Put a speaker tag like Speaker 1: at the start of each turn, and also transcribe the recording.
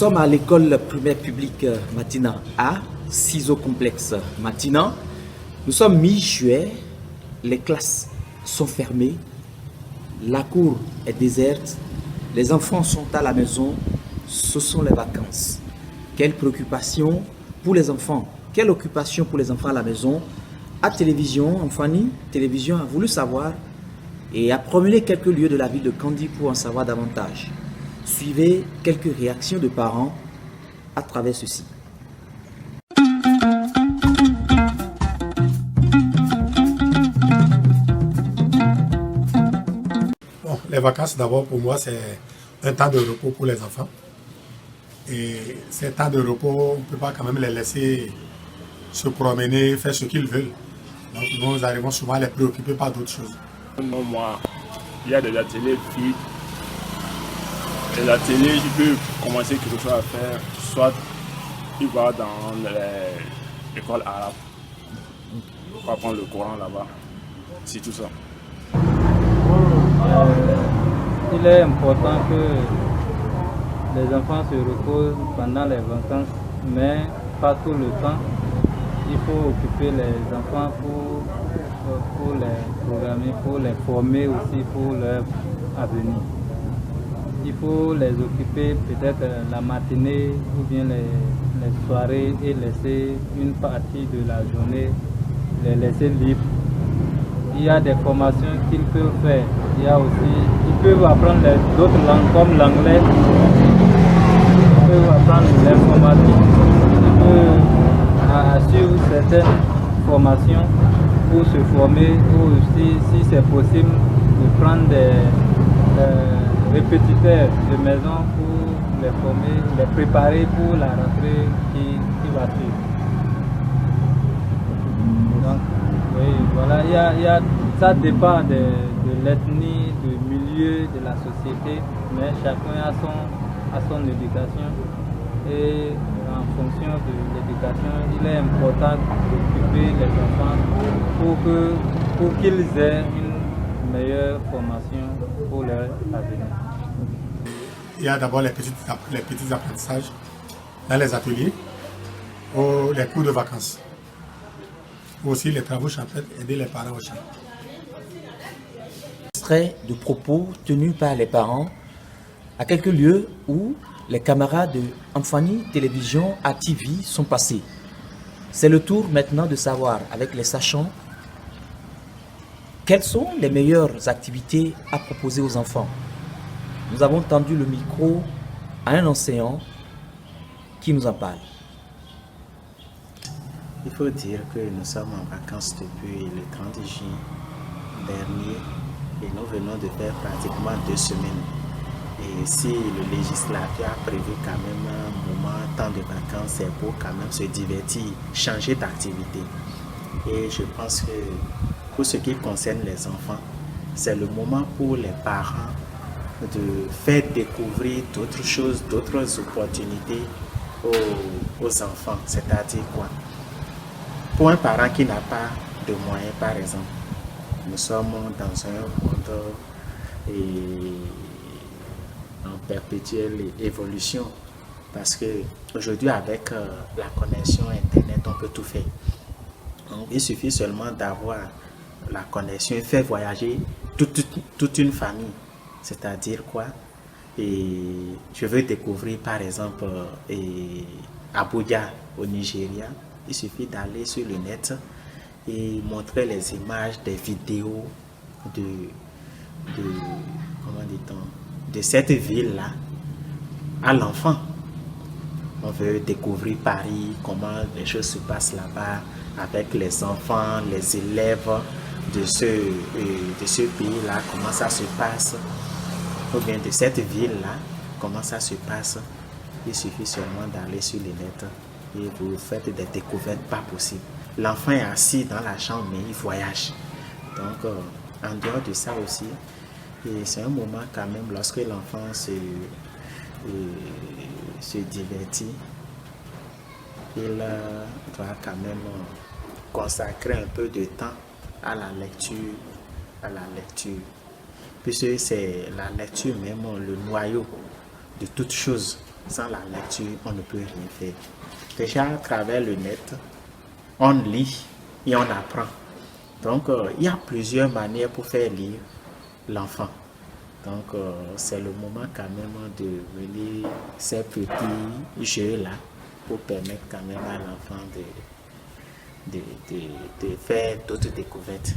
Speaker 1: sommes à l'école primaire publique Matina A, CISO complexe Matina. Nous sommes mi-juillet, les classes sont fermées, la cour est déserte, les enfants sont à la maison, ce sont les vacances. Quelle préoccupation pour les enfants, quelle occupation pour les enfants à la maison? À Télévision, Enfani, Télévision a voulu savoir et a promené quelques lieux de la ville de Kandi pour en savoir davantage. Suivez quelques réactions de parents à travers ceci.
Speaker 2: Bon, les vacances d'abord pour moi c'est un temps de repos pour les enfants. Et ces temps de repos, on ne peut pas quand même les laisser se promener, faire ce qu'ils veulent. Donc nous arrivons souvent à les préoccuper par d'autres choses.
Speaker 3: Moi, il y a des ateliers vides. Les ateliers, il peut commencer quelque chose à faire, soit il va dans l'école arabe, il va prendre le Coran là-bas, c'est tout ça.
Speaker 4: Il est important que les enfants se reposent pendant les vacances, mais pas tout le temps. Il faut occuper les enfants pour les programmer, pour les former aussi pour leur avenir. Il faut les occuper peut-être la matinée ou bien les soirées et laisser une partie de la journée, les laisser libres. Il y a des formations qu'ils peuvent faire. Il y a aussi, ils peuvent apprendre d'autres langues comme l'anglais. Ils peuvent apprendre l'informatique. Ils peuvent suivre certaines formations pour se former ou aussi, si c'est possible, de prendre des répétiteurs de maison pour les former, les préparer pour la rentrée qui va suivre. Donc, oui, voilà, ça dépend de l'ethnie, du milieu, de la société, mais chacun a son éducation. Et en fonction de l'éducation, il est important d'occuper les enfants pour qu'ils aient une meilleure formation pour leur avenir.
Speaker 2: Il y a d'abord les petits apprentissages dans les ateliers ou les cours de vacances. Aussi les travaux champêtres, aider les parents au champ.
Speaker 1: Extrait de propos tenus par les parents à quelques lieux où les camarades de Enfani Télévision à TV sont passés. C'est le tour maintenant de savoir avec les sachants quelles sont les meilleures activités à proposer aux enfants. Nous avons tendu le micro à un enseignant qui nous en parle.
Speaker 5: Il faut dire que nous sommes en vacances depuis le 30 juin dernier et nous venons de faire pratiquement 2 semaines. Et si le législateur a prévu quand même un moment, temps de vacances, c'est pour quand même se divertir, changer d'activité. Et je pense que pour ce qui concerne les enfants, c'est le moment pour les parents de faire découvrir d'autres choses, d'autres opportunités aux enfants. C'est-à-dire quoi? Pour un parent qui n'a pas de moyens, par exemple, nous sommes dans un monde en perpétuelle évolution parce que aujourd'hui avec la connexion internet on peut tout faire. Donc, il suffit seulement d'avoir la connexion et faire voyager toute une famille. C'est-à-dire quoi? Et je veux découvrir par exemple Abuja au Nigeria. Il suffit d'aller sur le net et montrer les images, des vidéos comment dit-on, de cette ville-là à l'enfant. On veut découvrir Paris, comment les choses se passent là-bas avec les enfants, les élèves de ce pays-là, comment ça se passe, ou bien de cette ville-là, comment ça se passe. Il suffit seulement d'aller sur le net et vous faites des découvertes pas possibles. L'enfant est assis dans la chambre, mais il voyage. Donc, en dehors de ça aussi, c'est un moment quand même lorsque l'enfant se divertit, il doit quand même consacrer un peu de temps à la lecture, puisque c'est la lecture même le noyau de toute chose. sans la lecture, on ne peut rien faire. Déjà, à travers le net, on lit et on apprend. Donc, il y a plusieurs manières pour faire lire l'enfant. Donc, c'est le moment quand même de mener ces petits jeux-là pour permettre quand même à l'enfant de faire d'autres découvertes.